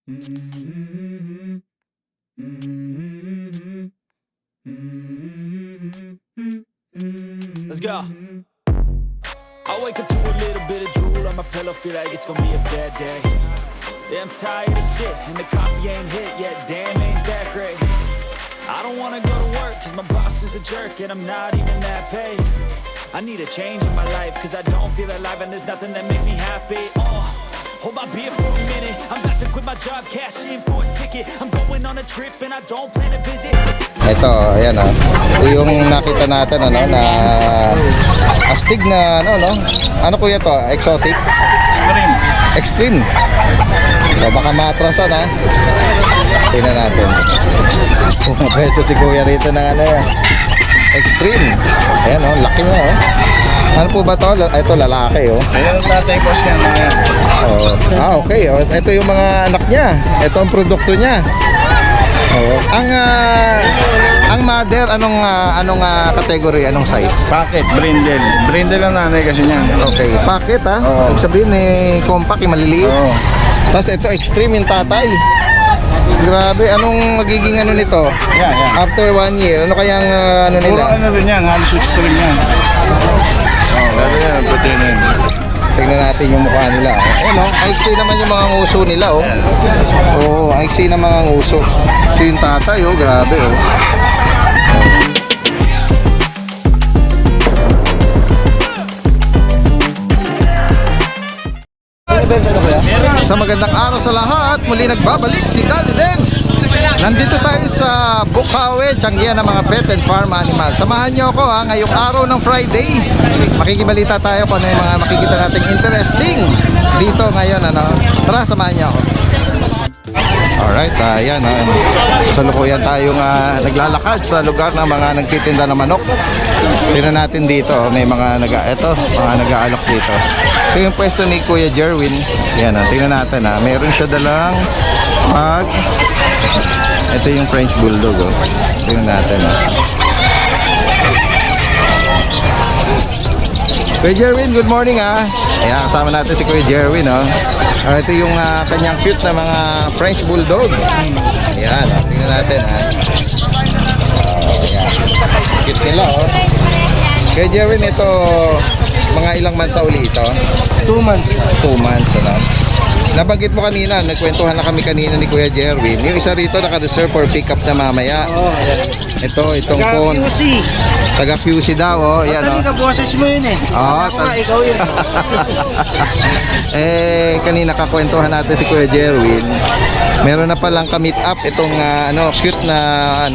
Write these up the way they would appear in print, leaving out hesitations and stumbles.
Let's go. I wake up to a little bit of drool on my pillow, feel like it's gonna be a bad day. Yeah, I'm tired of shit, and the coffee ain't hit yet, damn, ain't that great. I don't wanna go to work, cause my boss is a jerk, and I'm not even that paid. I need a change in my life, cause I don't feel alive, and there's nothing that makes me happy. Hold my beer for a minute, I'm about to quit my job, cash in for a ticket. I'm going on a trip, and I don't plan to visit. Ito, ayan o. Ito yung nakita natin ano, na astig na ano, no? Ano kuya to? Exotic? Extreme. So baka maatrasan ha. Tingnan natin. Pwesto si kuya rito ng ano, Extreme. Ayan o, laki niya o. Ano po ba to? Ito lalaki o. Ayan ang tatay ko siya mga. Okay. Ito yung mga anak niya. Ito ang produkto niya. Ang mother, anong category, anong size? Packet, brindle. Brindle ang nanay kasi niyan. Okay, packet ha? Ibig sabihin compact, maliliit. Tapos ito, extreme yung tatay. Grabe, anong magiging ano nito? Yeah. After 1 year, ano kayang ano Puro nila? ano rin yan, halos extreme yan. Lalo yan, pati na yun. Tingnan natin yung mukha nila. Ayun o, aiksi naman yung mga nguso nila o. Oo, aiksi na mga nguso. Ito yung tatay o, grabe o. Sa magandang araw sa lahat, muli nagbabalik si Daddy Dance. Nandito tayo sa Bukawi, Tianggian ng mga pet and farm animals. Samahan nyo ako ha, ngayong araw ng Friday. Makikibalita tayo kung ano yung mga makikita nating interesting dito ngayon. Tara, samahan nyo ako. Alright, ayan. Salukuyan tayong naglalakad sa lugar ng mga nagtitinda ng manok. Tingnan natin dito, may mga nag-aalok dito. Ito yung pwesto ni Kuya Jerwin. Yan, tingnan natin meron siya dalang pag. Ito yung French Bulldog. Tingnan natin. Kuya Jerwin, good morning Ayan, kasama natin si Kuya Jerwin ito yung kanyang cute na mga French Bulldog. Ayan, tingnan natin ayan. Cute nila Kuya Jerwin, ito mga ilang months sa uli ito? 2 months. 2 months Nabanggit mo kanina, nagkwentuhan na kami kanina ni Kuya Jerwin. Yung isa rito naka-reserve for pick up na mamaya. Itong phone. Taga QC daw Ayan Boses mo yun ikaw yun. Kanina kakwentuhan natin si Kuya Jerwin. Meron na palang ka-meet up itong cute na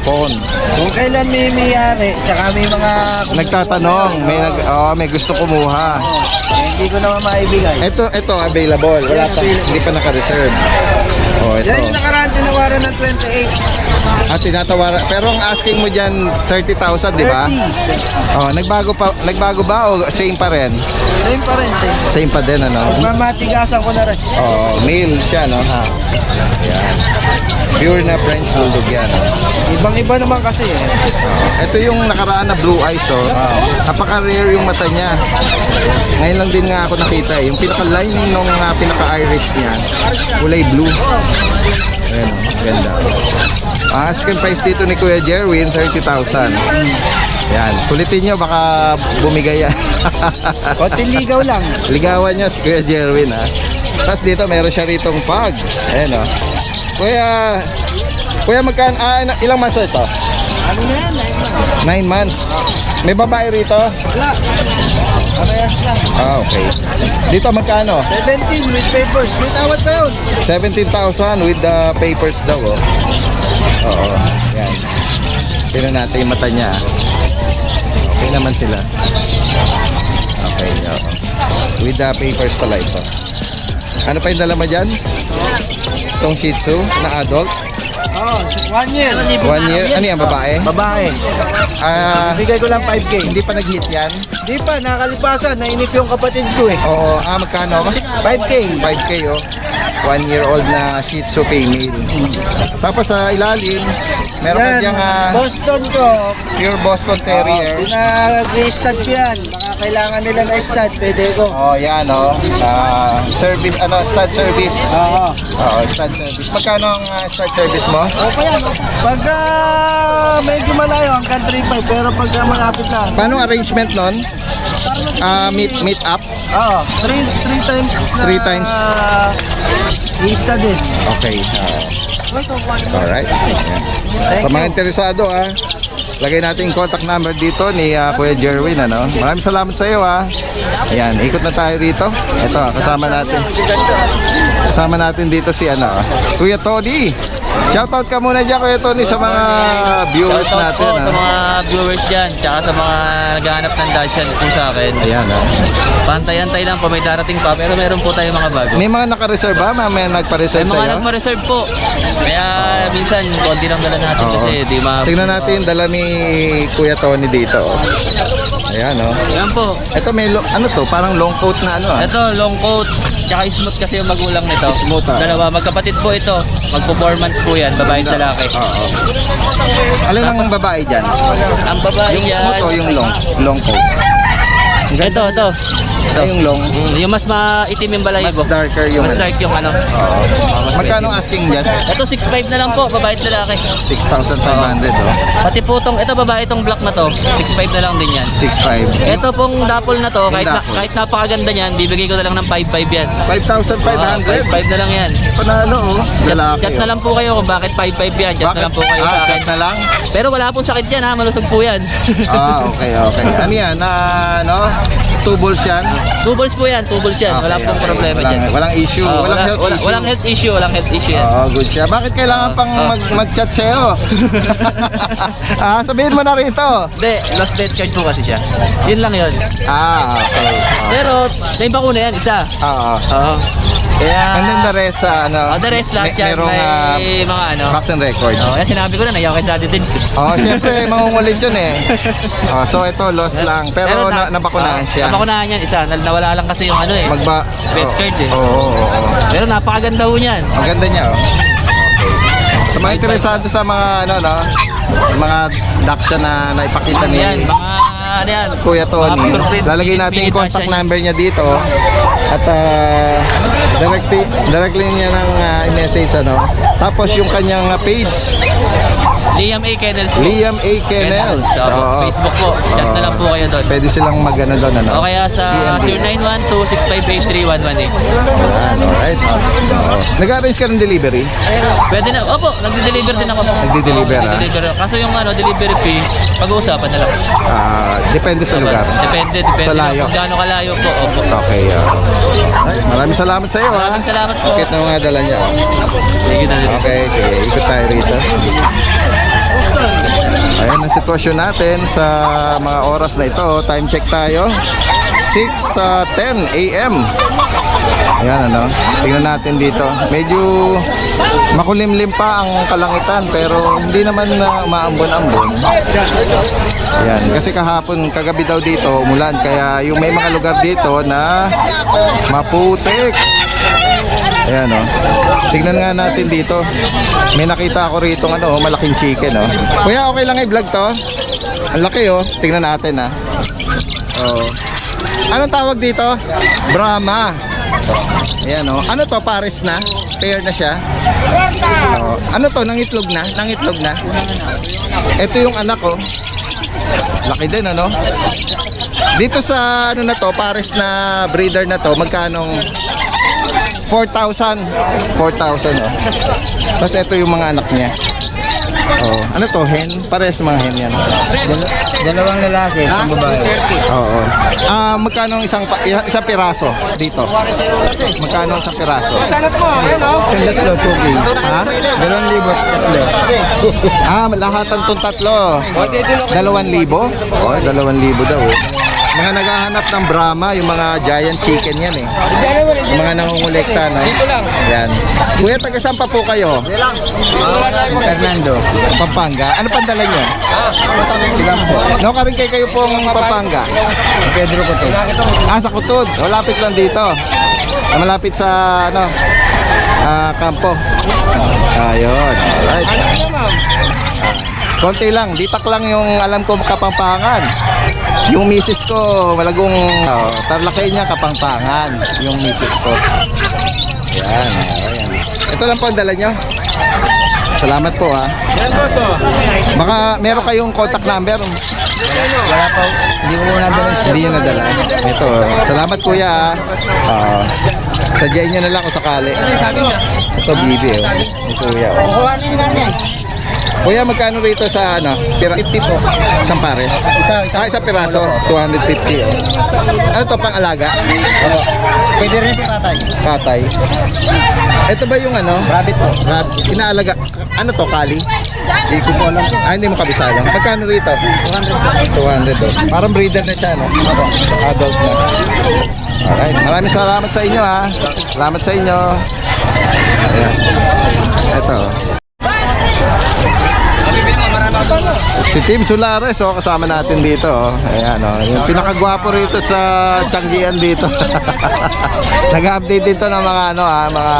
phone. Kung kailan may mayari, tsaka may mga Nagtatanong, may gusto kumuha. hindi ko naman maibigay. Ito available. Wala pa, hindi pa naka-reserve. Ito. Yan yung nakaraan tinawaran ng 28. Tinatawaran. Pero ang asking mo dyan 30,000, di ba? 30. Nagbago ba o same pa rin? Same pa rin, same. Same pa din Mamatigasan ko na rin. Male siya Yan. Pure na French Bulldog yan Ibang-iba naman kasi Ito yung nakaraan na blue eyes Napaka-rare yung mata niya. Ngayon lang din nga ako nakita yung pinaka-lining nung pinaka-iris niya kulay blue. Ayan ganda. Asking price dito ni Kuya Jerwin 30,000. Yan, kulitin nyo baka bumigay yan. Konting ligaw lang. Ligawan nyo si Kuya Jerwin Tapos dito meron siya ritong pug. Ayan Kuya magkaan ilang months ito? Ano na yan? 9 months. May babae rito? Wala. Parehas lang. Okay. Dito magkano? 17 with papers. May tawad na yun. 17,000 with the papers daw Yan. Tingnan natin yung mata niya. Okay naman sila. Okay. With the papers pala ito. Ano pa yung dala mo dyan? Itong Shih Tzu na adult? 1 year. 1 year? Ano yan, babae? Babae. Bigay ko lang 5K. Hindi pa nag-hit yan? Hindi pa, nakalipasan. Nainip yung kapatid ko Oo, magkano? 5K. 5K 1 year old na Shih Tzu female. Tapos sa ilalim, Meron ka diyang Boston ko. pure Boston Terrier. Pinag-i-stud ko yan. Baka kailangan nila na stud, pwede ko. Oh, yan oh. Service, stud service. Oo. Oo, stud service. Magkano ang stud service mo? Okay yan. Pagka medyo malayo, hanggang 3.5. Pero pagka malapit lang. Paano arrangement nun? Meet up? Oo. 3 times na. 3 times. I-stud din. Okay. Alright. Sa mga interesado lagay natin yung contact number dito ni Kuya Jerwin. Maraming salamat sa iyo Ayan, ikot na tayo rito. Ito, kasama natin. Kasama natin dito si Kuya Tony. Shoutout ka muna dyan, Kuya Tony, sa mga viewers Shoutout natin. po sa mga viewers dyan, tsaka sa mga naghahanap ng Dashan po sa akin. Ayan Pantay-antay lang po, may darating pa, pero meron po tayong mga bago. May mga naka-reserve ba? May nagpa-reserve May mga sa'yo? nagma-reserve po. Kaya minsan, konti lang dala natin kasi di ma... Tingnan natin yung dala ni Kuya Tony dito. Ayan Yan po. Ito may parang long coat na Ito, long coat, tsaka smooth kasi yung magulang nito. Smooth, Dalawa, magkapatid po ito. Mag-performance po yan, babae at lalaki. Alin ang babae dyan? Ang babae Yung yan... smooth o yung long coat? Ito. Ay, yung long. Yung mas maitim yung balahibo. Mas darker yung Mas dark yung ano. Mas Magkano maitim. asking dyan? Ito 6.5 na lang po, babae at lalaki. 6,500 Pati po ito babae itong black na to, 6.5 na lang din yan. 6,500. Ito pong dapol na to, dapol. kahit napakaganda niyan, bibigay ko na lang ng 5.5 yan. 5,500. 5.5 na lang yan. Panalo Lalaki. Chat na lang po kayo kung bakit 5.5 yan. Chat na lang po kayo sa akin. Chat na lang? Pero wala pong sakit yan malusog po yan. Okay. Ano yan? Two balls yan? 2 balls po yan, 2 balls yan. Wala pong problema dyan. Walang issue. Walang health issue. Walang health issue, walang health issue yan. Good siya. Bakit kailangan pang mag-chat sa'yo? Sabihin mo na rito. Hindi, lost death card po kasi siya. Yun lang yun. Okay. Pero, may bakuna yan, isa. Oo. Oo. Kaya, And then the rest, the rest lahat yan, merong may mga vaccine record. Yan sinabi ko na, nayaw kay Daddy Dins. Siyempre, mangungulit yun so, ito, lost lang. Pero nabakunahan siya. Nabakunahan yan, isa. Nawala lang kasi yung vet card Oo. Pero napakaganda ho niyan. Ang ganda niya, Sa mga interesado sa mga, mga Daksha na naipakita ni Yan, yan. Kuya Tony, Mga pure breed, lalagay natin yung contact number niya dito at directly niya ng i-message tapos yung kanyang page Liam A. Kennels po. Liam A. Kennels. Oo. Facebook po. Chat na lang po kayo doon. Pwede silang doon O kaya sa 0912-658-3118. Alright. Nag-arrange ka ng delivery? Pwede na. Opo, nagde-deliver din ako. Nagde-deliver, Nagde-deliver. Kaso yung delivery fee, pag-uusapan na lang. Depende sa lugar. Depende Sa layo. kung gaano kalayo po. Opo. Okay. Maraming salamat sa iyo. Maraming salamat po. Bakit na mga dala niya? Sige na. Okay, sige. Ikot tayo rito. Ayan ang sitwasyon natin sa mga oras na ito. Time check tayo. 6:10 a.m. Ayan tingnan natin dito. Medyo makulimlim pa ang kalangitan pero hindi naman na maambon-ambon. Ayan, kasi kagabi daw dito umulan kaya yung may mga lugar dito na maputik. Ayan tignan nga natin dito. May nakita ako rito malaking chicken Kuya, okay lang i-vlog to? Ang laki tignan natin Anong tawag dito? Brahma. Ayan ano to, pares na? Pair na siya? Ano to, nangitlog na? Ito yung anak laki din dito sa na to, pares na breeder na to, magkanong 4,000 Tapos ito yung mga anak niya. Ano to, hen? Pares mga hen yan. Dalawang lalaki, isang babae. Oo. Magkano isang piraso dito? Magkano isang piraso? Tatlo, 2K. Ha? 2,000, tatlo. Lahatan tong tatlo. 2,000? 2,000 daw. Mga naghahanap ng Brahma, yung mga giant chicken yan yung mga nangungulekta Dito lang. Yan. Kuya, taga saan pa po kayo? Fernando. Pampanga. Ano pandala nyo? Sigampo. Karin kayo pong Pampanga. Pedro ko to. Sa Kutod. Malapit lang dito. Malapit sa Kampo. Ayun. Alright. Konti lang, ditak lang yung alam ko Kapampangan. Yung misis ko, malagong Tarlac niya Kapampangan. Yung misis ko. Ayan, ayan. Ito lang po ang dala nyo. Salamat po ha. Baka meron kayong contact number. Wala pa. Hindi ko nadala. Hindi nyo nadala. Ito, salamat kuya ha. Sadyain nyo na lang kung sakali. Ito bibi oh. Ito kuya oh. Kuhanin natin. Kuya, magkano rito sa ano? 50 po. Isang pares? Isang piraso. 250 oh. Ano to, pang alaga? Pwede rin ito tatay. Patay. Ito ba yung ano? Rabbit po. Inaalaga. Ano to, kali? Hindi ko po alam. Hindi mo kabisalang. Magkano rito? 200 oh. Parang breeder na siya, no? Adult na. Alright. Maraming salamat sa inyo, ha. Salamat sa inyo. Ayan. Ito. Si Tim Solares, oh, kasama natin dito, oh. Ayan, oh. Yung pinakagwapo rito sa Tianggian dito. Nag-update dito ng mga ano, mga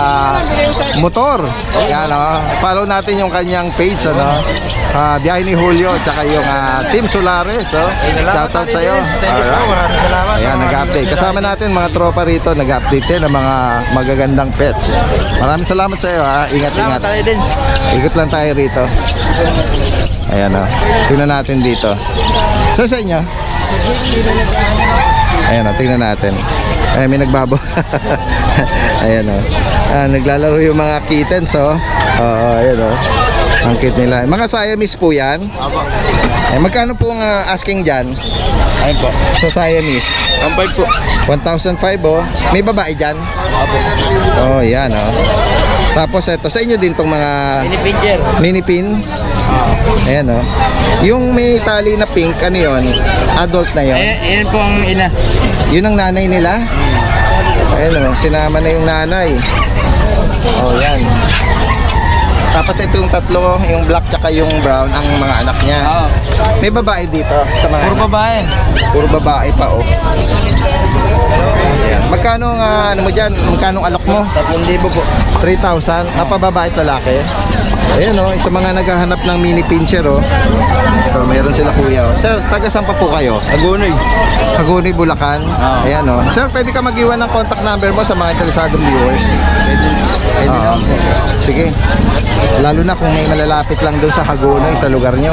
motor. Ayan, oh. Follow natin yung kanyang page, ano. Biyahe ni Julio, tsaka yung Tim Solares, oh. Shoutout sa iyo. Salamat. Ayan, nag-update. Kasama natin mga tropa rito, nag-update din ng mga magagandang pets. Maraming salamat sa iyo, ha. Ingat-ingat. Ikot lang tayo rito. Ayan o. Tingnan natin dito. So sa inyo? Ayan o. Tingnan natin. Ayan, may nagbabo. Ayan o. Naglalaro yung mga kittens o. Oo, ayan o. Ang cute nila. Mga Siamese po yan. Magkano po ang asking dyan? Ayun po. So Siamese. Ang 5 po. 1,005 oh. May babae dyan? Oh, yan oh. Tapos ito, sa inyo din tong mga mini pin. Ayan oh. Yung may tali na pink, ano yun? Adult na yun? Ayan po ang ina. Yun ang nanay nila? Ayan oh, sinama na yung nanay. Oh, yan. Tapos ito yung tatlo, yung black tsaka yung brown, ang mga anak niya. May babae dito sa mga Puro babae. Puro babae pa oh. Ayan. Magkano ang ano mo dyan? Magkano ang alok mo? 3,000 po. 3,000? Napababae at lalaki? Ayan oh, sa mga naghahanap ng mini pincher oh. So, mayroon sila kuya oh. Sir, taga saan pa po kayo? Agunoy. Hagonoy, Bulacan? Ayan oh. Sir, pwede ka mag-iwan ng contact number mo sa mga interesadong viewers? Pwede Oo. Sige. Lalo na kung may malalapit lang doon sa Hagonoy, sa lugar nyo.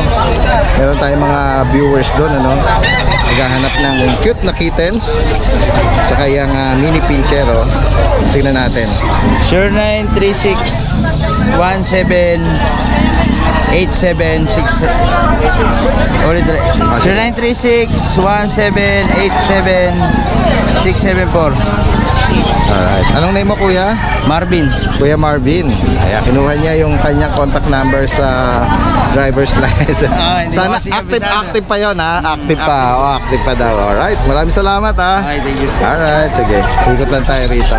Meron tayong mga viewers doon, ano? Naghahanap ng cute na kittens. Tsaka yung mini pincher, oh. Tingnan natin. 0936-17-8767. Ulit ulit. 0936-17-87-674. Alright. Anong name mo, kuya? Marvin. Kuya Marvin. Ayan, kinuha niya yung kanyang contact number sa driver's license. Hindi Sana ko kasi active, kabisado. active pa yon ha? Active pa. Oh, active pa daw. Alright. Maraming salamat ha. Okay, thank you. Alright, sige. Ikot lang tayo rito.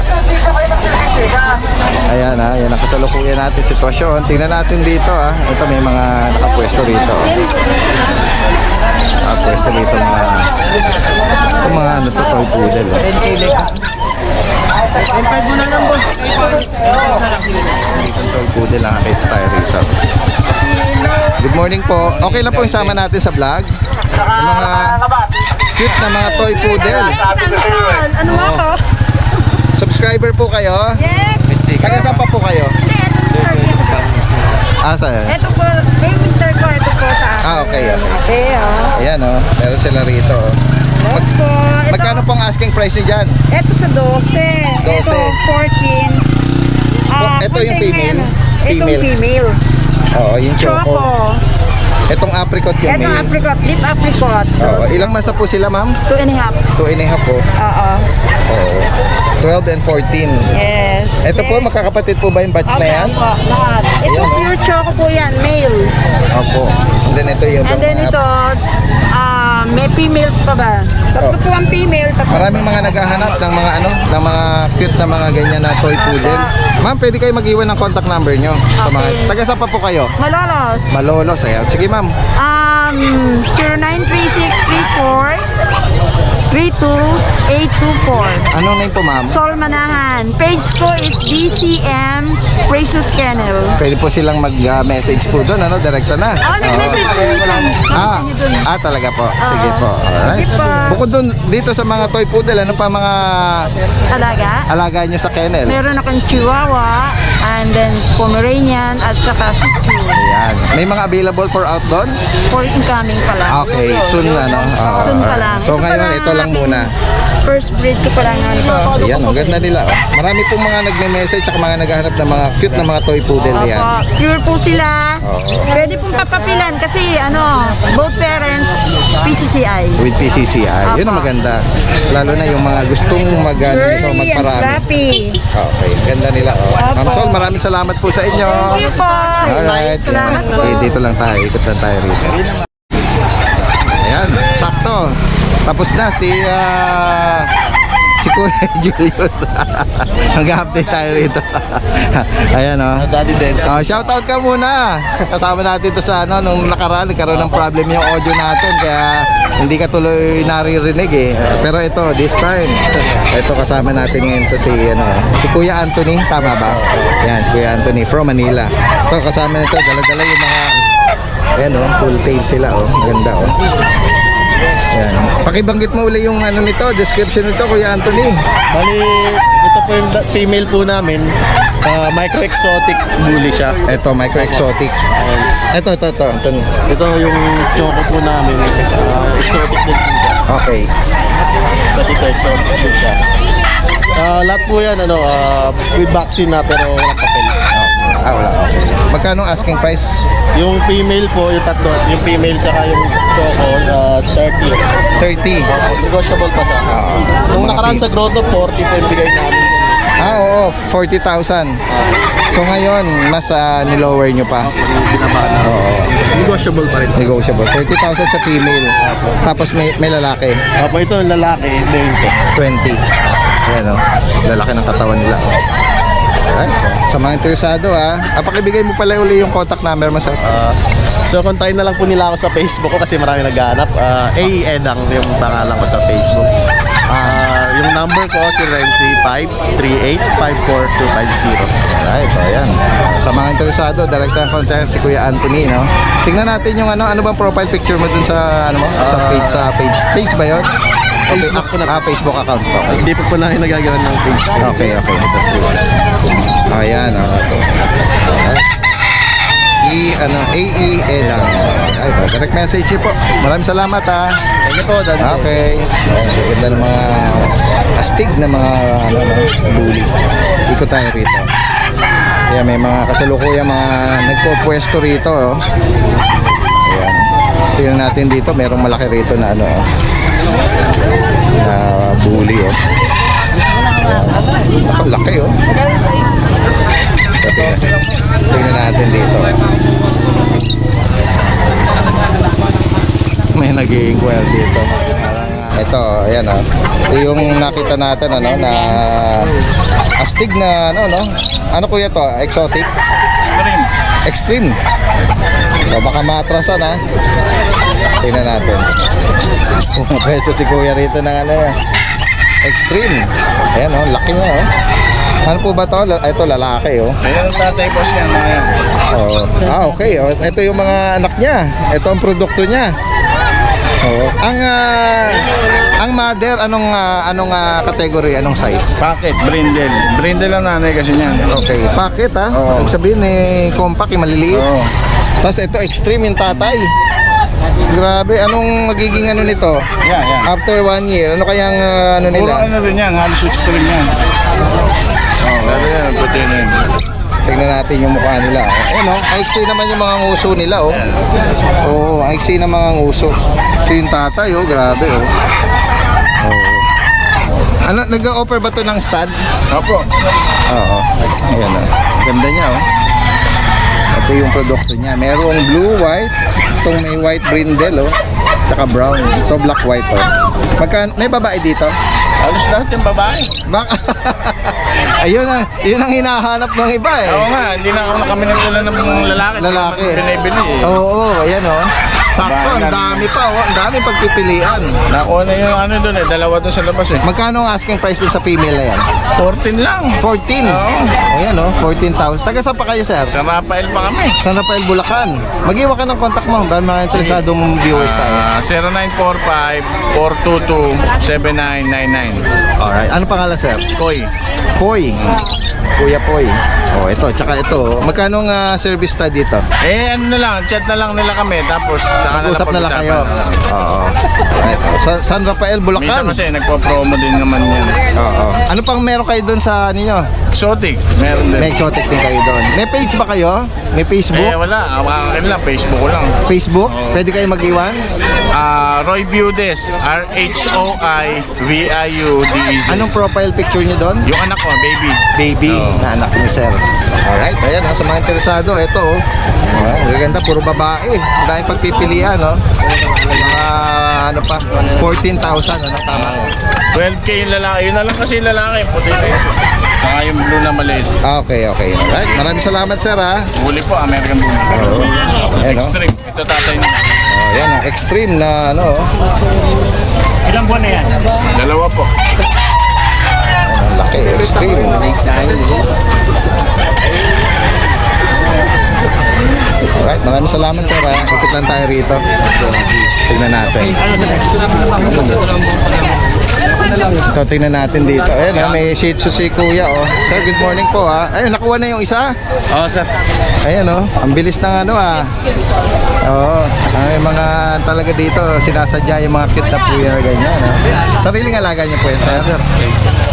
Ayan ha, yan ang kasalukuyan natin sitwasyon. Tingnan natin dito ha. Ito may mga nakapwesto rito. Nakapwesto rito mga ito mga ano to, toy poodle. Dito toy poodle lang nakita tayo rito. Good morning po. Okay lang po isama natin sa vlog. Yung mga cute na mga toy poodle. Samson, ano nga to? Subscriber po kayo? Yes! Taga saan pa po kayo? Hindi, ito Mr. ko. Saan? Ito po, may Mr. ko, ito po sa akin. Okay, okay. Okay, oh. Ayan o, meron sila rito. Ito po. Ito, Magkano pong asking price nyo dyan? ito sa 12. 12. Ito, 14. Ito yung konting female? Itong Female. female. Oo, yung choco. Choco. Itong apricot yung Itong male. apricot, lip apricot. Oo, ilang months na po sila ma'am? 2 and a half. 2 and a half po. Oo. Oo. 12 and 14. Yes. Ito po, magkakapatid po ba yung batch na yan? Opo, lahat. Ito Ayan, oh. pure choco po yan, male. Opo. And then ito yung And then ito, may female pa ba? Tatlo po ang female. Tatlo Maraming mga naghahanap ng mga ano, ng mga cute na mga ganyan na toy poodle. Ma'am, pwede kayo mag-iwan ng contact number nyo sa mga Okay. taga saan pa po kayo? Malolos. Malolos, ayan. Sige ma'am. 09363 0917-832-824. Ano name po, ma'am? Sol Manahan. Page ko is DCM Precious Kennel. Pwede po silang mag-message po doon, ano? Direkta na. Nag-message ko minsan. Talaga po. Sige po. Alright. Sige po. Bukod doon, dito sa mga toy poodle, ano pa mga Alaga. alaga nyo sa kennel? Meron akong Chihuahua, and then Pomeranian, at saka Shih Tzu. Ayan. May mga available for out doon? For incoming pa lang. Okay, soon na, no? Oo. Soon pa lang. So Ito pa ngayon, lang ito lang aking muna. First breed ko pa lang ito. Ayan, ang ganda nila. Oh. Marami pong mga nagme-message at mga naghahanap ng mga cute na mga toy poodle yan. Opo, pure po sila. Pwede pong papapilan kasi both parents PCCI. With PCCI. Yun ang Apo. maganda. Lalo na yung mga gustong Curly and magparami. fluffy. Okay, ganda nila. Oh. Ma'am Apo. Sol, maraming salamat po sa inyo. Thank you po. Alright. Salamat po. Okay, dito lang tayo. Ikot lang tayo rito. Ayan, sakto. Tapos na si Kuya Julius. Mag-update tayo rito. Ayan, oh. Daddy Dance. Shoutout ka muna. Kasama natin to sa nung nakaraan, nagkaroon ng problem yung audio natin kaya hindi ka tuloy naririnig eh. Pero ito, this time, ito kasama natin ngayon to si Kuya Anthony, tama ba? Yan, si Kuya Anthony from Manila. Ito kasama nito, dala-dala yung mga ayan full tail sila Ganda Yan. Pakibanggit mo uli yung description nito, Kuya Anthony. Bali, ito po yung female po namin. Micro-exotic bully siya. Ito, micro-exotic. Ito, Anthony. Ito yung choco po namin. Exotic din po siya. Okay. Kasi ito exotic din siya. Lahat po yan, with vaccine na pero walang papel. Wala. Okay. Magkano asking price? Yung female po, yung tatlo, yung female tsaka yung choco, 30. 30. Negotiable pa siya. Nung nakaraan sa grotto, 40 po yung bigay namin. Oo, 40,000. So ngayon, mas nilower nyo pa. Binaba na. Oo. Negotiable pa rin. Negotiable. 40,000 sa female. Tapos may lalaki. Opo, ito yung lalaki, 20. 20. Ayan lalaki ng katawan nila. Alright. Sa mga interesado pakibigay mo pala uli yung contact number mo sa So kontakin na lang po nila ako sa Facebook ko kasi marami naghahanap. A. Edang yung pangalan ko sa Facebook. Yung number ko si 935-38-54250. Alright, so ayan. Sa mga interesado, direkta contact si Kuya Anthony, no? Tingnan natin yung ano bang profile picture mo dun sa sa page. Page ba 'yon? Facebook ko na. Facebook account. Okay. Hindi po namin nagagawa ng page. Okay. Ayan, AE Edang. Ay, direct message niyo po. Maraming salamat Thank you po, Daddy. Okay. Ganda ng mga astig na mga bully. Ikot tayo rito. Ayan, may mga kasalukuyang mga nagpo-pwesto rito. Ayan. Tingnan natin dito, merong malaki rito na na bully. Ayan. Laki Tingnan natin dito. May nag-i-inquire dito. Ito, ayan Ito yung nakita natin na astig na Ano kuya to? Exotic? Extreme. So baka maatrasan Tingnan natin. Pwesto si kuya rito ng extreme. Ayan laki niya Ano po ba to? Ito lalaki Ayun ang tatay po siya mga yan. Okay. Ito yung mga anak niya. Ito ang produkto niya. Ang mother anong category, anong size? Packet, brindle. Brindle ang nanay kasi niyan. Okay, packet Ibig sabihin compact, maliliit. Tapos ito extreme yung tatay. Grabe, anong magiging nito? Yan. After 1 year, ano kayang nila? Puro rin yan, halos extreme yan. Lalo yan, puti na yan. Tingnan natin yung mukha nila. Aiksi naman yung mga nguso nila Oo, aiksi na mga nguso. Ito yung tatay grabe Ano, nag-offer ba to ng stud? Opo. Oo. Ayan Ganda niya Ito yung produkto niya. Merong blue, white. Itong may white brindle Tsaka brown. Ito black white may babae dito? Halos lahat yung babae. Ayun yun ang hinahanap ng iba Oo nga, hindi na ako nakamit nila ng lalaki. Lalaki. Binibili Oo, ayan Sakto, ang dami pa, oh. Ang dami pagpipilian. Nakuha na yung ano doon eh, dalawa doon sa labas eh. Magkano ang asking price din sa female na yan? 14 lang. 14. Ayan, oh, 14,000. Taga saan pa kayo, sir? Sa Rafael pa kami. San Rafael, Bulacan. Mag-iwan ka ng contact mo. Ba mga interesadong viewers tayo? 0945-422-7999. Alright. Ano pangalan, sir? Koy. Poy. Kuya Poy. Oh, ito. Tsaka ito. Magkano ang service ta dito? Eh ano na lang, chat na lang nila kami tapos saka na lang Mag-usap na lang kayo. pag-usapan. Oo. Alright. Sa San Rafael, Minsan Bulacan. kasi nagpo-promo din naman yan. Oo. Ano pang meron kayo doon sa ninyo? Exotic, meron din. May exotic din kayo doon. May page ba kayo? May Facebook? Eh wala, ang akin lang, Facebook ko lang. Facebook? Pwede kayo mag-iwan? Roy Viudes, RHOIVIUDEZ. Anong profile picture niyo doon? Yung anak ko, baby. Baby na anak ni sir. Alright, ayan ha, sa mga interesado, ito oh. Gaganda, puro babae. Dahil pagpipilian, no? Mga ano pa, 14,000, ano tama? 12K yung lalaki, yun na lang kasi yung lalaki, puti na yun. Saka yung blue na maliit. Okay, okay. Alright, maraming salamat sir ha. Huli po, American Blue. Ayan, no? Extreme, ito tatay na. Ayan, ang extreme na ano. Ilang buwan na yan? Dalawa po. Ang laki, extreme. Alright, maraming salamat sir ha. Ikot lang tayo rito. Tignan natin. Ito, tingnan natin dito. Ayan, oh, may Shih Tzu si Kuya, oh. Sir, good morning po, ha. Ayun, nakuha na yung isa. Oo, sir. Ayan, oh. Ang bilis ng ano, ah. Oo. Ay, mga talaga dito, sinasadya yung mga cute na puya na ganyan, oh. Sariling alaga niyo po yan, sir?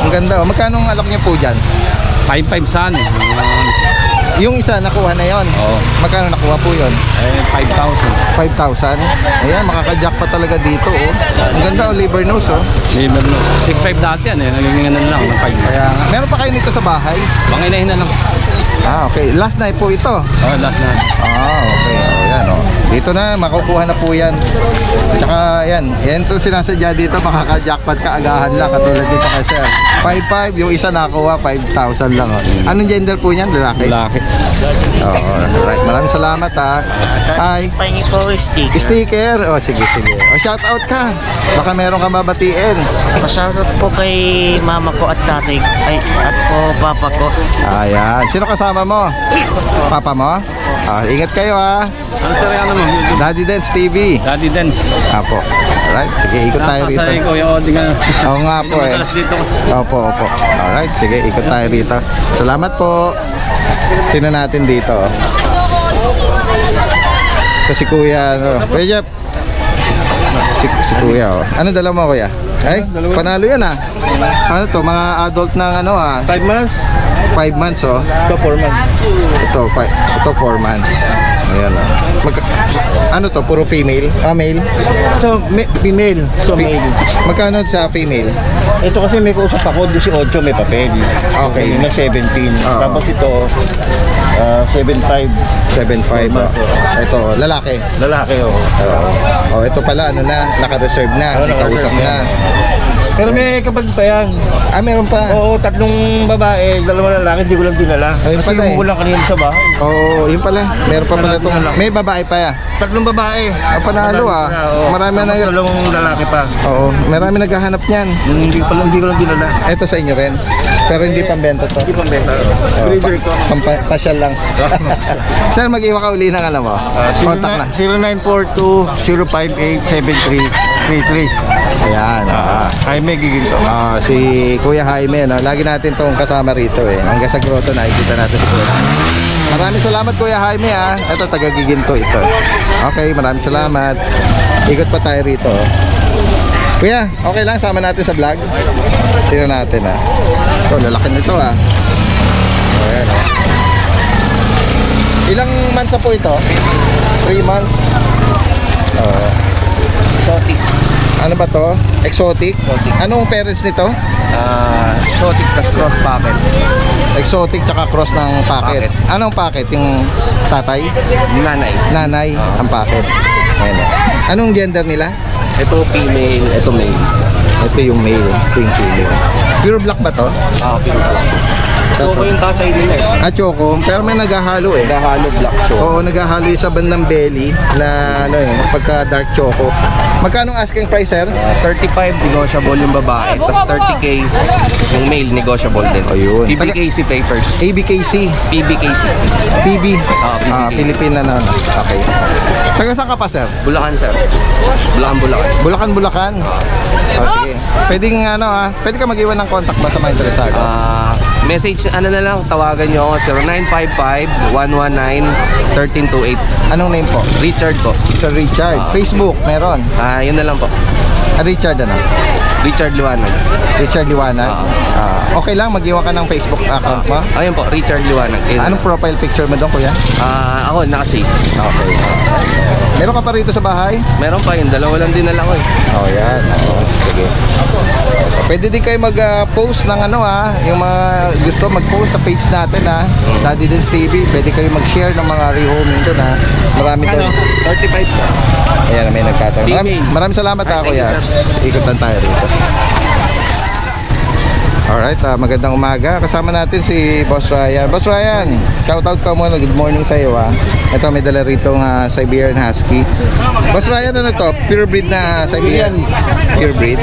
Ang ganda, oh. Magkano ang alok niyo po dyan? 5-5 saan eh. Yung isa, nakuha na yon. Oo. Magkano nakuha po yon? 5,000. 5,000. Ayan, makakajack pa talaga dito, oh. Ang ganda, oh. Liver nose, oh. Liver no. 6,500 dati yan eh. Naging ano lang ng 5. Kaya, meron pa kayo nito sa bahay? Panginahin na lang. Ah, okay. Last night po ito. Oh, last na. Ah, okay. Oh, yan, oh. Dito na, makukuha na po yan. Tsaka, yan. Yan ito sinasadya dito, makaka-jackpot kaagahan lang. Katulad dito kay sir. 5,500, yung isa nakuha, 5,000 lang, oh. Anong gender po niyan? Lalaki? Laki. Oo, alright. Maraming salamat, ha. Hi. Pahingi po sticker. Sticker? Oh, sige, sige. Oh, shout out ka. Baka meron kang babatiin. Pasarot po kay mama ko at tatay at po papa ko. Ayan. Sino kasama mo? Papa mo? Ah, ingat kayo, ha. Ano sir yan naman? Daddy Dance TV. Daddy Dance. Apo. Alright, sige, ikot tayo rito. Nakasari ko yung oding ano. Oo nga po eh. Dito. Opo, opo. Alright, sige, ikot tayo rito. Salamat po. Tingnan natin dito. Kasi kuya, ano. Kuya Jeff. Si kuya, oh. Ano dala mo, kuya? Ay, panalo yan, ah. Ano to, mga adult ng ano, ah. 5 months? 5 months, oh. Ito 4 months. Ito, 4 months. Ayan, oh. Ano to, puro female? Ah, male? So, female. So, male. Magkano sa female? Ito kasi may kausap ako, 18 may papel. Okay. Yung na 17. Oo. Tapos ito, 7.5. 7.5, oh. Ito, lalaki. Lalaki, oh. Oh, ito pala, ano na, naka-reserve na, Oo, nakausap naka-reserve na. Pero may kapag pa yan. Ah, meron pa. Oo, 3 babae, 2 lalaki, hindi ko lang dinala. Ayun Kasi pala eh. yung kulang kanina sa bahay. Oo, yun pala. Meron pa pala itong, may babae pa ya. 3 babae. Ah, panalo, ah. Oo. Marami na, Tapos 2 lalaki pa. oo, marami naghahanap niyan. Hindi ko lang dinala. Ito sa inyo rin. Pero hindi pambenta to. Hindi pang benta. Oo, Breeder ko. pasyal lang. Sir, mag-iwa ka uli ng alam mo. Contact na. 0942-058-7333. Ayan. Jaime Giginto. Si Kuya Jaime, no? Lagi natin tong kasama rito eh. Hanggang sa grotto nakikita natin si Kuya. Maraming salamat Kuya Jaime ha. Ito taga Giginto ito. Okay, maraming salamat. Ikot pa tayo rito. Kuya, okay lang sama natin sa vlog. Tingnan natin ha. Ito, lalaki nito ha. Ayan ha. Ilang months na po ito? 3 months. Exotic. Ano ba to? Exotic? Anong parents nito? Exotic plus cross packet. Exotic tsaka cross ng packet. Anong packet? Yung tatay? Nanay. Nanay ang packet. Ayan. Anong gender nila? Ito female, ito male. Ito yung male, ito yung female. Pure black ba to? Pinag. Choco yung tatay nila eh. Ah, choco. Pero may naghahalo eh. Nahalo black choco. Oo, naghahalo yung sa bandang belly na ano eh, pagka dark choco. Magkano ang asking price, sir? 35 negotiable yung babae, tapos 30k yung male negotiable din. Ayun. PBKC papers. ABKC, PBKC. PB. PBKC. Pilipina na. Okay. Taga saan ka pa, sir? Bulacan sir. Bulacan. Bulacan. Oh, sige. Pwedeng pwede ka mag-iwan ng contact ba sa mga interesado? Message, ano na lang, tawagan nyo ako 0955-119-1328. Anong name po? Richard po. Sir Richard. Facebook, meron. Yun na lang po. Richard ano? Richard Liwanag. Richard Liwanag. Okay lang, mag-iwan ka ng Facebook account mo. Ayun po, Richard Liwanag. Yun Anong profile picture mo doon, kuya? Ako, naka-save. Okay. Meron ka pa rito sa bahay? Meron pa yun, dalawa lang din na lang ko eh. Oh, yan. Oh, sige. Pwede din kayo mag-post ng yung mga gusto mag-post sa page natin Daddy Dens TV. Pwede kayo mag-share ng mga rehoming doon Marami doon. 35 po. Ayan, may nagkatanong. Maraming salamat kuya. Ikutan tayo rito. Alright, magandang umaga. Kasama natin si Boss Ryan. Boss Ryan, shoutout ka muna. Good morning sa iyo Ito, may dala rito ng Siberian Husky. Boss Ryan, ano to? Pure breed na Siberian? Pure breed?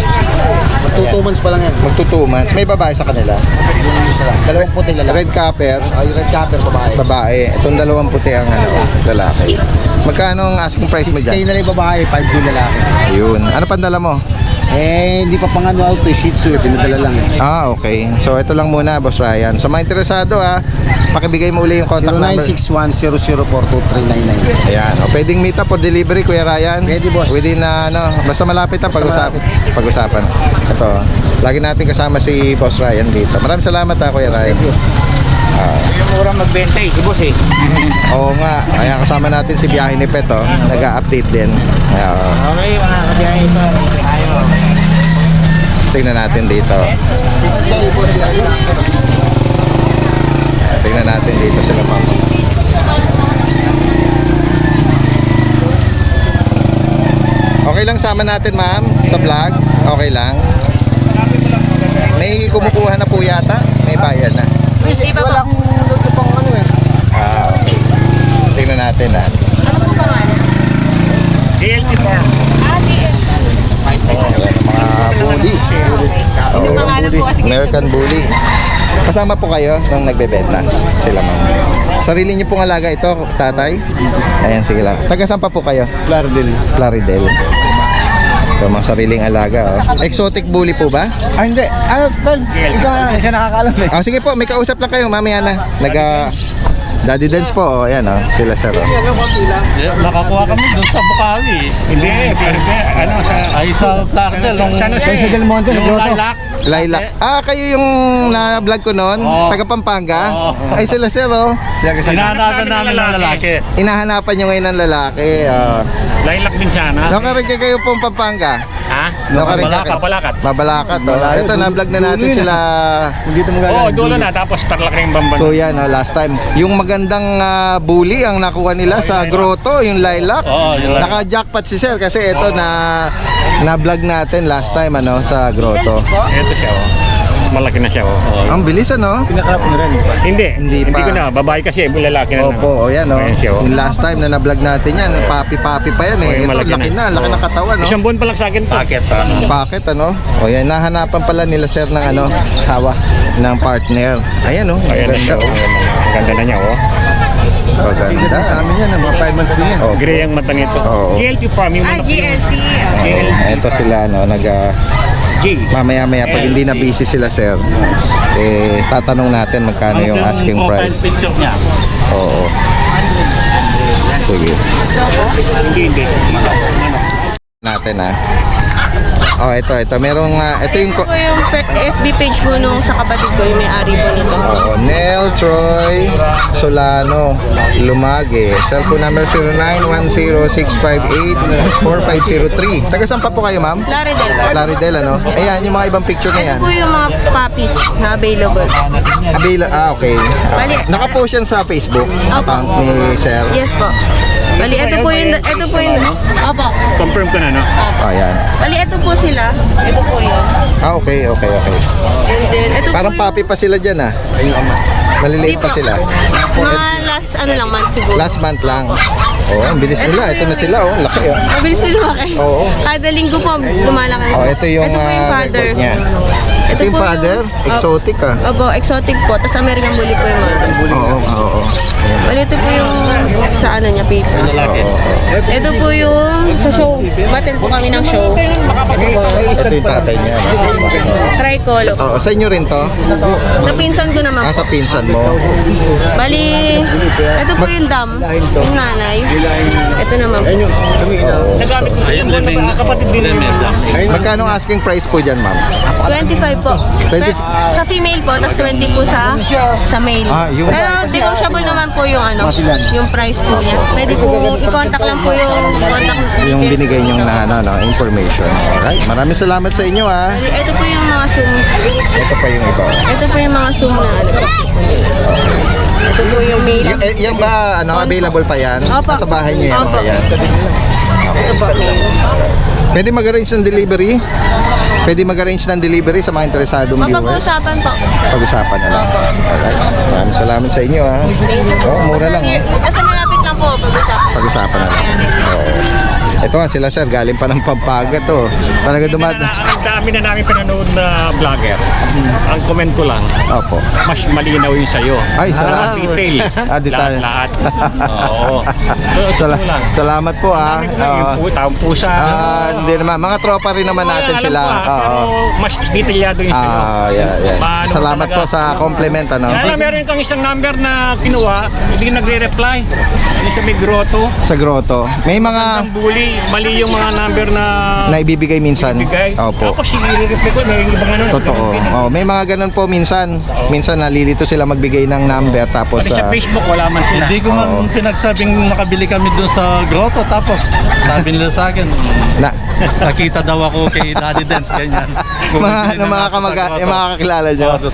Mag 2 months pa lang yan. Magto 2 months. May babae sa kanila? Yung isa lang. Dalawang puti lalaki. Red Capper? Yung red capper babae. Babae. Itong dalawang puti ang lalaki. Magkano ang asking price mo 6K dyan? na lang yung babae, 5K lalaki. Ayun. Ano pandala mo? Hindi pa pang ano auto, Shih Tzu, dinadala lang eh. Okay. So, ito lang muna, Boss Ryan. Sa mga interesado, pakibigay mo uli yung contact number. 0961-0042399. Ayan. Pwedeng meet up for delivery, Kuya Ryan. Pwede, boss. Within basta malapit na pag-usapan. Ito. Lagi natin kasama si Boss Ryan dito. Maraming salamat Kuya Ryan. Mura magbenta si boss eh. Oo nga. Ayan, kasama natin si Biyahe ni Pet, nag-a-update din. Okay, mga kabiyahe sir. Tingnan natin dito. Tingnan natin dito sila pa. Okay lang sama natin, ma'am, sa vlog. Okay lang. May kumukuha na po yata. May bayad na. Di ba po? Okay. Tingnan natin Ano po pangalan? DLT Farm. mga bully. Ano pangalan po kasi? American Bully. Kasama po kayo nung nagbebenta sila, ma'am. Sarili niyo pong alaga ito, tatay? Ayan, sige lang. Taga saan pa po kayo? Plaridel. Ito, mga sariling alaga. Exotic Bully po ba? Hindi. Ikaw siya nakakaalam eh. Sige po, may kausap lang kayo, mamaya na. Daddy Dens po, ayan sila sir. Nakakuha kami doon sa Bukawi. Hindi, Sa Plaridel. San Jose. Sa Del Monte, Yung lilac. Lilac. Kayo yung na-vlog ko noon, taga Pampanga. Ay sila sir, Hinahanapan namin ng lalaki. Inahanapan nyo ngayon ng lalaki. Lilac din sana. Nakarigay kayo pong Pampanga. Ha? Mabalakat. Mabalakat. Ito, na-vlog na natin sila. Oo, dulo na. Tapos tarlak na yung bamban. Kuya, last time. Yung magandang bully ang nakuha nila sa grotto, yung lilac. Yung lilac. Naka-jackpot si sir kasi ito na-vlog natin last time sa grotto. Ito siya, malaki na siya, Ang bilis Hindi pa. ko na. Babae kasi, lalaki na. Opo, yan Ayan siya, Yung last time na na-vlog natin yan, papi-papi pa yan Ito, malaki laki na. laki ng katawan Isang buwan pa lang sa akin to. Packet O yan, nahanapan pala nila sir ng hawa ng partner. Ayan Ayan na siya, Ang ganda na niya, Maganda. Sa amin yan, mga 5 months din yan. Gray ang mata nito. Oo. GLT Farm yung manok. GLT. Ito sila G. mamaya pag hindi na busy sila sir, tatanong natin magkano yung asking price. Picture niya. Oo. Sige. Hindi. Natin ito. Merong ito yung Ito po yung FB page po nung sa kapatid ko, yung may-ari po nito. Nel Troy Solano Lumage. Cellphone number 0910-658-4503. Taga saan pa po kayo, ma'am? Plaridel, Ayan, yung mga ibang picture na yan. Ito po yung mga puppies na available. Okay. Bali, Nakapost yan sa Facebook account ni sir. Yes po. Bali, ito po yung, opo. Confirm ko na, no? Ayan. Bali, ito po sila. Ito po yun. Okay. And then, ito Parang po yung, papi pa sila dyan ah. Maliliit pa sila. mga last, lang, month siguro. Last month lang. Oh, ang bilis nila. Ito na sila oh. Laki oh. Mabilis sila lumaki. Oo. Kada linggo po, lumalaki. Oh, ito yung, ito po yung father. record niya. Ito yung po father. Exotic ah. Opo, exotic po. Tapos American Bully po yung mother. Oo. Bali, ito po yung sa ano niya, paper. Ito po yung sa show. Matin po kami ng show. Ito po. Ito yung tatay niya. Tricolor. Oh, sa inyo rin to? Sa pinsan ko naman po. Sa pinsan mo. Bali, ito po yung dam. Yung nanay. Ito naman po. Ayun, kapatid din namin. Magkano ang asking price po dyan, ma'am? 25 po. 20? Sa female po, tapos 20 po sa male. Ah, yung- Pero negotiable naman po yung ano, yung price po niya. Pwede po i-contact lang po yung contact Yung details binigay po. niyong information. Alright. Maraming salamat sa inyo ah. Bali, ito po yung mga zoom. Ito pa yung iba. Ito po yung mga zoom na ano. Ito po yung male. Yan ba available pa yan? Opo. Sa bahay niyo yan Opo. mga yan? Ito po male. Pwede mag-arrange ng delivery? Pwede mag-arrange ng delivery sa mga interesadong viewers? Mapag-uusapan po. Pag-usapan na lang. Alright. Maraming salamat sa inyo ah. Oh, mura lang eh. Basta malapit lang po, pag-usapan. Pag-usapan na lang. Ito nga sila sir, galing pa ng Pampanga to. Talaga Ang dami na namin pinanood na vlogger. Ang comment ko lang, Opo. mas malinaw yung sa'yo. Ay, salamat. Detail. Detail. Lahat. Oo. So, lang. Salamat po ah. Taong pusa. Hindi naman, mga tropa rin naman natin Alam sila. ko, pero mas detalyado yung sa'yo. Yeah. Paano Salamat talaga? po sa compliment ano. Kaya meron kang isang number na kinuha, hindi nagre-reply. Yung sa may grotto. Sa grotto. May mga Ang bully, mali yung mga number na naibibigay minsan. bigay. Opo. Tapos i-reply ko, may ibang ano. Totoo. Oh, may mga ganun po minsan. Minsan nalilito sila magbigay ng number tapos Pati sa Facebook, wala man sila. Hindi ko man pinagsabing nakabili kami doon sa grotto, tapos sabi nila sa akin, nakita daw ako kay Daddy Dance, ganyan. Bumibili na mga ako sa grotto. yung mga kakilala nyo Oo, doon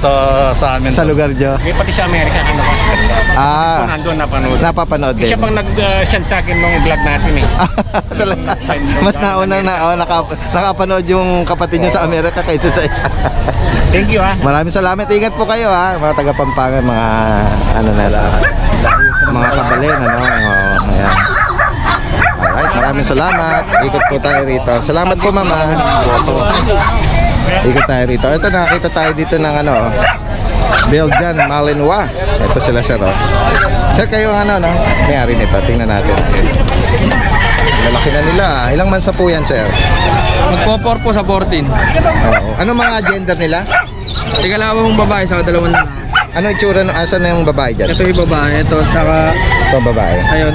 sa amin. sa lugar nyo. Pati sa Amerika, ano ba? Ah, Nandun napanood. napapanood din. Siya pang nag-send sa akin ng vlog natin eh. Talaga. Mas nauna nakapanood yung kapatid nyo sa Amerika kaysa sa Thank you ha. Maraming salamat. Ingat po kayo ha, mga taga Pampangan, mga mga kabalin ayan. Alright, maraming salamat. Ikot po tayo rito. Salamat po mama. Ikot tayo rito. Ito nakita tayo dito ng Belgian Malinois. Ito sila sir Sir kayo may-ari nito. Tingnan natin. Lalaki na nila. Ilang months na po yan sir? Magpo-4 po sa 14. Oo. Ano mga gender nila? Tigalawang babae sa dalawang lalaki. Ano itsura asan na yung babae dyan? Ito yung babae, ito saka Ito babae. ayun.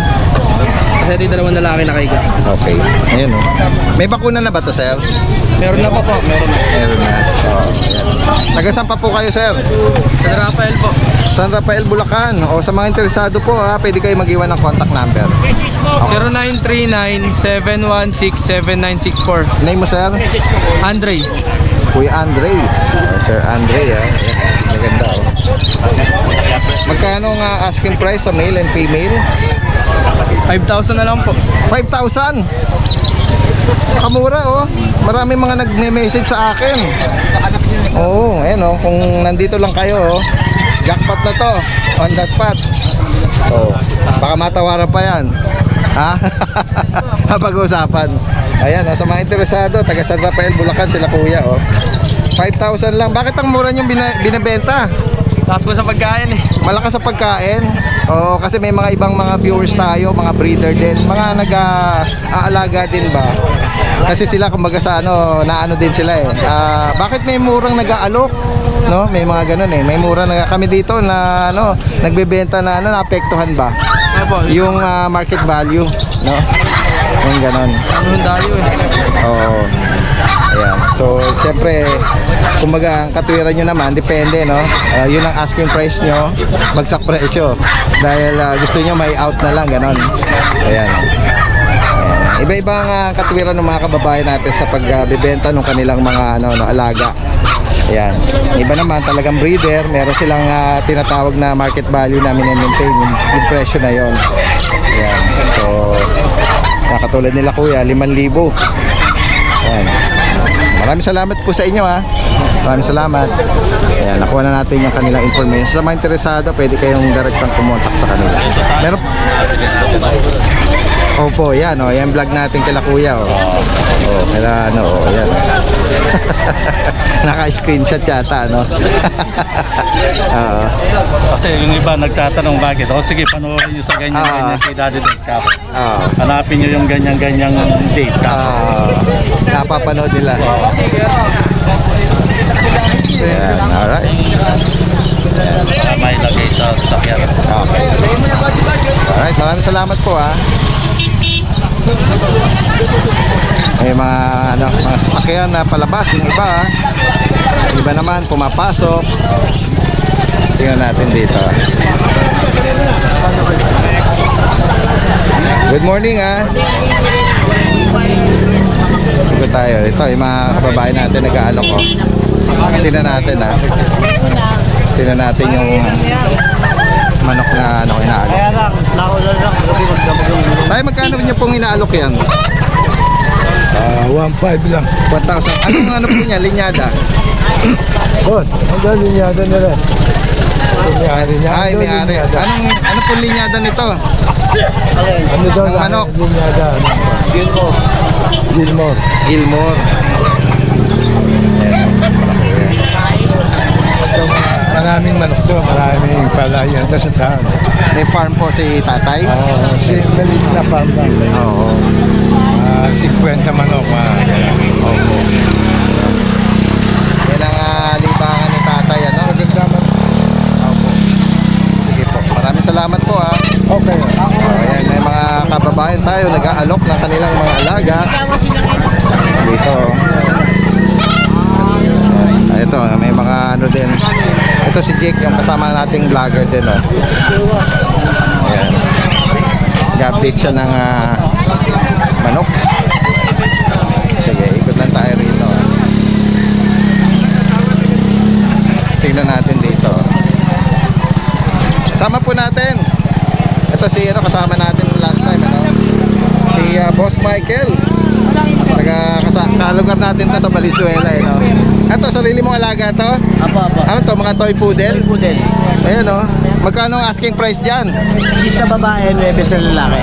Kasi ito yung dalawang lalaki nakaiga. Okay. Ayun May bakuna na ba to sir? Meron na pa po, meron na. Meron na. Taga saan pa po kayo sir? San Rafael po. San Rafael, Bulacan. O sa mga interesado po pwede kayo mag-iwan ng contact number. 0939-716-7964. Name mo sir? Andre. Kuya Andre. Sir Andre Maganda Magkano nga asking price sa male and female? 5,000 na lang po. 5,000. Kamura Marami mga nagme-message sa akin. Oo, ayun kung nandito lang kayo jackpot na to. On the spot. Baka matawaran pa yan. Ha? Pag-uusapan. Ayan, sa mga interesado, taga San Rafael, Bulacan sila kuya 5,000 lang. Bakit ang mura niyong binibenta? Taas po sa pagkain eh. Malakas sa pagkain. Oo, kasi may mga ibang mga viewers tayo, mga breeder din, mga nag-aalaga din ba? Kasi sila kumbaga sa naano din sila bakit may murang nag-aalok? No, may mga ganun may mura na kami dito na nagbebenta na naapektuhan ba? Yung market value, no? Yung ganun. Ano dayo eh. Oo. Ayan. So, siyempre, kumbaga, ang katwiran nyo naman, depende, no? Yun ang asking price nyo, bagsak presyo. Dahil gusto nyo may out na lang, ganon. Ayan. Iba-ibang katwiran ng mga kababayan natin sa pagbebenta ng kanilang mga alaga. Ayan. Iba naman talagang breeder, meron silang tinatawag na market value na mini-maintain yung presyo na yon. Ayan. So, katulad nila kuya, 5,000. Ayan. Maraming salamat po sa inyo ha. Maraming salamat. Ayan, nakuha na natin yung kanilang information. Sa mga interesado, pwede kayong direktang kumontak sa kanila. Meron... Opo, yan o. Yan vlog natin kila kuya o. O, kaya ano o. Yan. Naka-screenshot yata, no? Oo. Kasi yung iba nagtatanong bakit. O sige, panoorin nyo sa ganyan-ganyan kay Daddy Dance Cafe. Hanapin nyo yung ganyan-ganyang date Cafe. Napapanood nila. Ayan, alright. Para may lagay sa sasakyan. Okay. Alright, maraming salamat po ha. May mga mga sasakyan na palabas yung iba ha. Yung iba naman pumapasok. Tingnan natin dito. Good morning ha. Ito tayo. Ito yung mga kababayan natin nag-aalok ko. Tingnan natin ha. Tingnan natin yung manok na inaalok. Kaya lang, nakuha lang. Tayo, magkano niyo pong inaalok yan? 1.5 lang. 1,000. Ano po niya? Linyada? Bon, ang linyada nila. May-ari niya. Ay, may-ari. Ano po linyada nito? Ano daw Ng manok? linyada? Gilmore. Gilmore. Maraming manok doon, maraming palayan sa taon. May farm po si tatay? Si maliit na farm lang. Oo. 50 manok. Opo. Yan ang libangan ni tatay, ano? Maganda man. Opo. Sige po. Maraming salamat po ha. Okay. Ayan, may mga kababayan tayo nag-aalok ng kanilang mga alaga. Dito. Ito, may mga ano din. Ito si Jake, yung kasama nating vlogger din. Oh. Ayan. Nag-update siya ng manok. Sige, ikot lang tayo rito. Tingnan natin dito. Sama po natin. Ito si kasama natin last time, si Boss Michael. Kalugar natin to sa Valenzuela, no? Ito, sarili mong alaga to? Apo. Ano to, mga toy poodle? Toy poodle. Ayan, no? Magkano ang asking price dyan? 6 sa babae, 9 sa lalaki.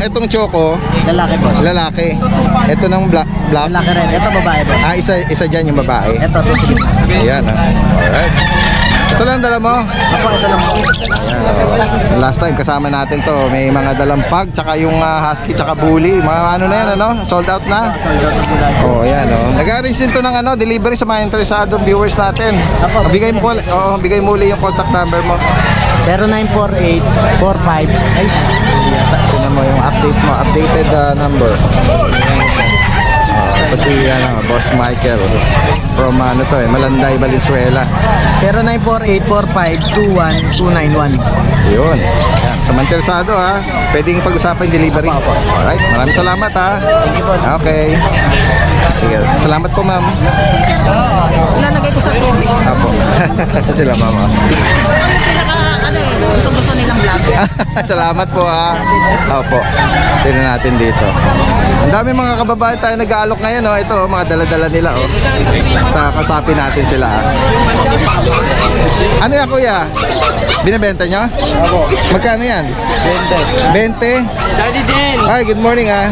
Itong choco, Lalaki, boss. lalaki. Ito ng black. Lalaki rin. Ito babae, boss. Isa dyan yung babae. Ito, sige. Ayan, alright. Ito lang dala mo? Apo, ito lang po. Ayan, last time kasama natin to. May mga dalang pug, tsaka yung husky, tsaka bully. Mga ano na yan, ano? Sold out na? Oh, ayan, oh. Nag-arrange din to ng delivery sa mga interesadong viewers natin. Bigay mo uli yung contact number mo. 0948-45. Ay, Tingnan mo yung updated number. Ito si Boss Michael from Malanday, Valenzuela. 0948-45-21291. Yun. Yan. Sa mga interesado ha, pwedeng pag-usapan delivery. Alright, maraming salamat ha. Okay. Sige. Salamat po ma'am. Ilalagay ko sa phone. Apo. Sila mama. Gusto nilang vlog. Salamat po ha. Opo. Tingnan natin dito. Ang dami mga kababayan tayo nag-aalok ngayon, oh. Ito, mga dala-dala nila, oh. Kasapin natin sila, ha. Ano yan, kuya? Binibenta nyo? Opo. Magkano yan? 20. 20? Daddy Den! Ay, good morning, ha.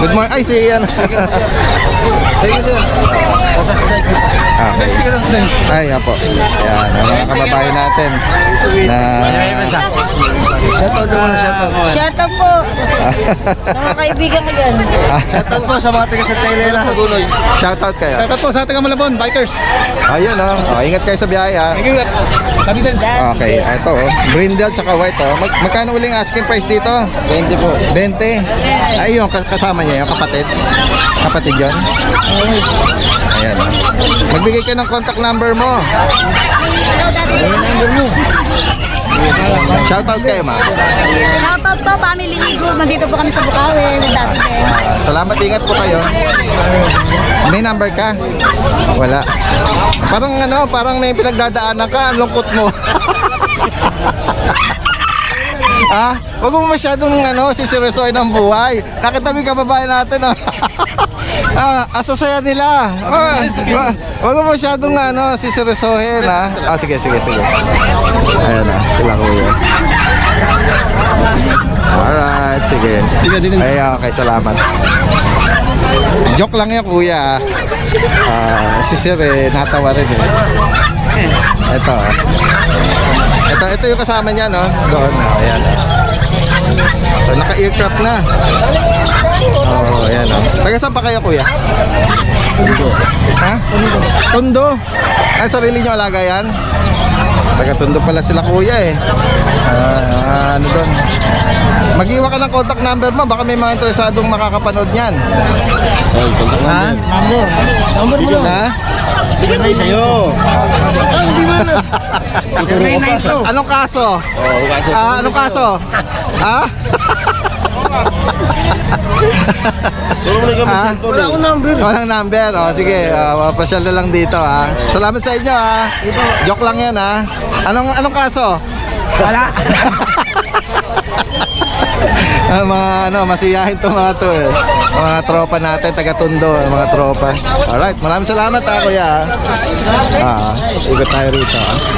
Good morning. Ay, si yan. Thank you, sir. Ay, apo. Yan, ang mga kababayan natin na... Shoutout naman, shoutout. Shoutout po. Sa mga kaibigan ko yan. Shoutout po sa mga taga sa Telela, Hagunoy. Shoutout kayo. Shoutout po sa ating Malabon, bikers. Ayun, oh. Ingat kayo sa biyahe, ha. Daddy Dance. Okay, ito, oh. Brindle tsaka white, oh. Magkano uling asking price dito? 20 po. 20. Ay, yung kasama niya, yung kapatid. Kapatid yun. Ayan, oh. Magbigay ka ng contact number mo. Shoutout kayo, ma'am. Shoutout po, Family Eagles. Nandito po kami sa Bukawi, ng Dati Dance. Salamat, ingat po kayo. May number ka? Wala. Parang may pinagdadaanan ka, ang lungkot mo. Ha? Huwag mo masyadong siseryosoy ng buhay. Nakitabi ka babae natin. Asasaya nila. Huwag mo masyadong siseryosohin, ha? Sige. Ayan na, sila kuya. Alright, sige. Ay, okay, salamat. Joke lang yan, kuya. Si Sir, natawa rin eh. Ito yung kasama niya, no? Doon, ayan. So, naka-aircraft na. Ayan, no? Taga saan pa kayo, kuya? Tondo. Ha? Tondo? Ay, sarili nyo alaga yan? Taga Tondo pala sila, kuya, eh. Ano doon? Mag-iwan ka ng contact number mo. Baka may mga interesadong makakapanood niyan. Ha? Number mo lang. Ha? Bigay sa'yo. Anong kaso? Anong kaso? Ha? Wala akong number. Walang number. Sige, pasyal na lang dito, ha. Salamat sa inyo, ha. Joke lang yan, ha. Anong kaso? Wala. Masiyahin to mga to, eh. Mga tropa natin, taga Tondo, mga tropa. Alright, maraming salamat, ha, kuya. Ikot tayo rito, ha.